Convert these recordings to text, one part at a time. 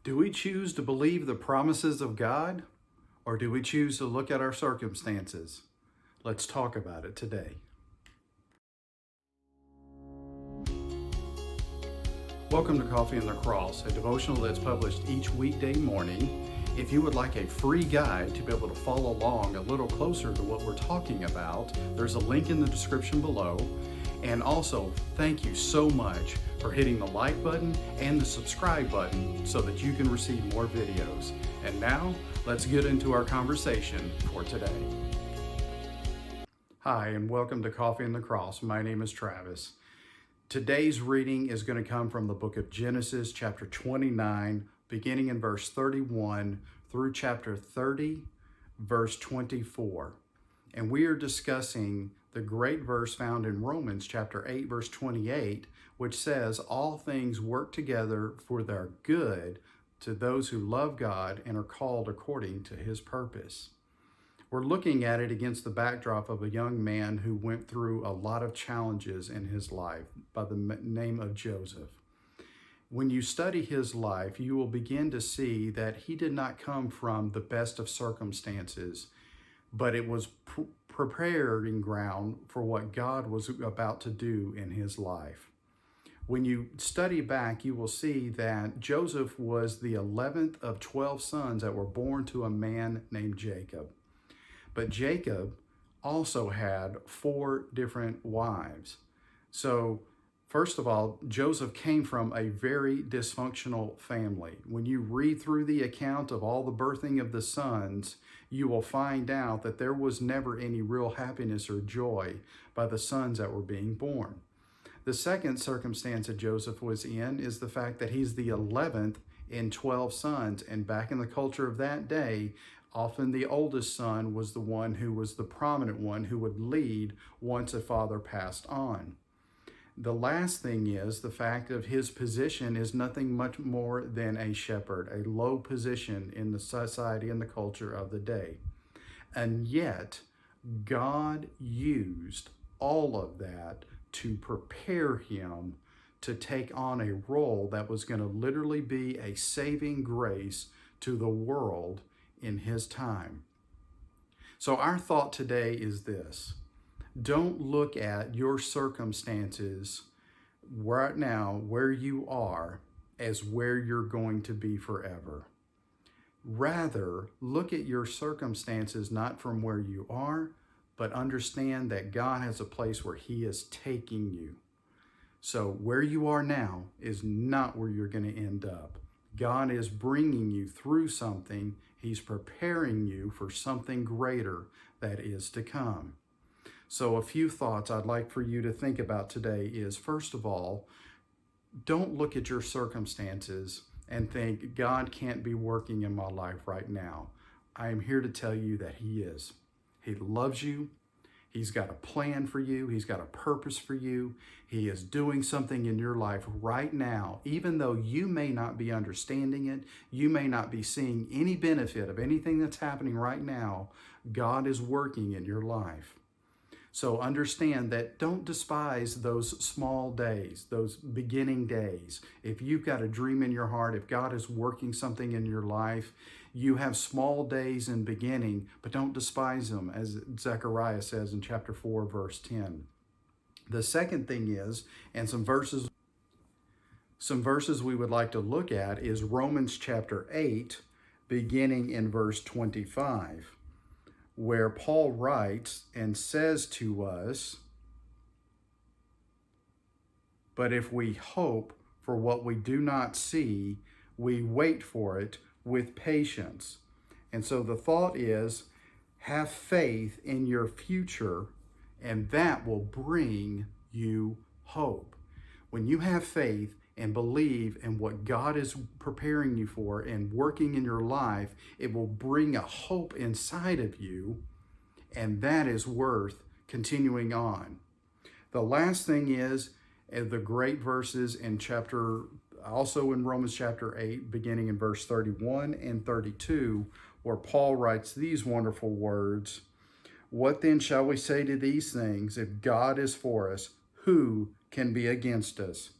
Do we choose to believe the promises of God, or do we choose to look at our circumstances? Let's talk about it today. Welcome to Coffee and the Cross, a devotional that's published each weekday morning. If you would like a free guide to be able to follow along a little closer to what we're talking about, there's a link in the description below. And also, thank you so much for hitting the like button and the subscribe button so that you can receive more videos. And now, let's get into our conversation for today. Hi, and welcome to Coffee and the Cross. My name is Travis. Today's reading is going to come from the book of Genesis, chapter 29, beginning in verse 31 through chapter 30, verse 24. And we are discussing the great verse found in Romans chapter 8, verse 28, which says, "All things work together for their good to those who love God and are called according to his purpose." We're looking at it against the backdrop of a young man who went through a lot of challenges in his life by the name of Joseph. When you study his life, you will begin to see that he did not come from the best of circumstances, but it was preparing ground for what God was about to do in his life. When you study back, you will see that Joseph was the 11th of 12 sons that were born to a man named Jacob. But Jacob also had 4 different wives. So, first of all, Joseph came from a very dysfunctional family. When you read through the account of all the birthing of the sons, you will find out that there was never any real happiness or joy by the sons that were being born. The second circumstance that Joseph was in is the fact that he's the 11th in 12 sons. And back in the culture of that day, often the oldest son was the one who was the prominent one who would lead once a father passed on. The last thing is the fact of his position is nothing much more than a shepherd, a low position in the society and the culture of the day. And yet, God used all of that to prepare him to take on a role that was going to literally be a saving grace to the world in his time. So our thought today is this: don't look at your circumstances right now, where you are, as where you're going to be forever. Rather, look at your circumstances not from where you are, but understand that God has a place where he is taking you. So where you are now is not where you're going to end up. God is bringing you through something. He's preparing you for something greater that is to come. So a few thoughts I'd like for you to think about today is, first of all, don't look at your circumstances and think God can't be working in my life right now. I am here to tell you that he is. He loves you. He's got a plan for you. He's got a purpose for you. He is doing something in your life right now. Even though you may not be understanding it, you may not be seeing any benefit of anything that's happening right now, God is working in your life. So understand that don't despise those small days, those beginning days. If you've got a dream in your heart, if God is working something in your life, you have small days in beginning, but don't despise them, as Zechariah says in chapter 4, verse 10. The second thing is, and some verses we would like to look at is Romans chapter 8, beginning in verse 25. Where Paul writes and says to us, "But if we hope for what we do not see, we wait for it with patience." And so the thought is, have faith in your future, and that will bring you hope. When you have faith and believe in what God is preparing you for and working in your life, it will bring a hope inside of you, and that is worth continuing on. The last thing is the great verses in also in Romans chapter 8, beginning in verse 31 and 32, where Paul writes these wonderful words: "What then shall we say to these things? If God is for us, who can be against us?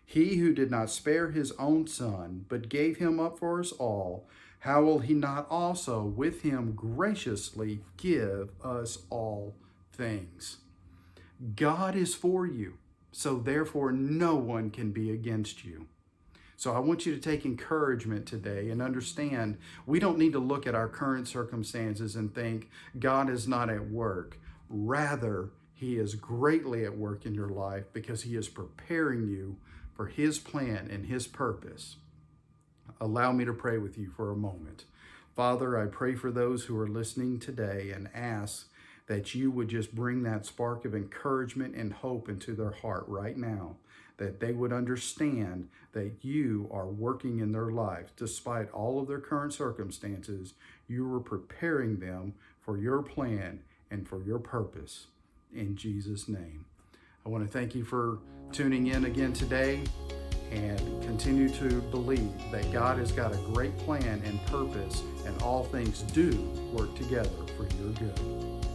He who did not spare his own son, but gave him up for us all, how will he not also with him graciously give us all things? God is for you, so therefore no one can be against you. So I want you to take encouragement today and understand we don't need to look at our current circumstances and think God is not at work. Rather, He is greatly at work in your life because He is preparing you for His plan and His purpose. Allow me to pray with you for a moment. Father, I pray for those who are listening today and ask that you would just bring that spark of encouragement and hope into their heart right now, that they would understand that you are working in their life. Despite all of their current circumstances, you are preparing them for your plan and for your purpose. In Jesus' name. I want to thank you for tuning in again today and continue to believe that God has got a great plan and purpose, and all things do work together for your good.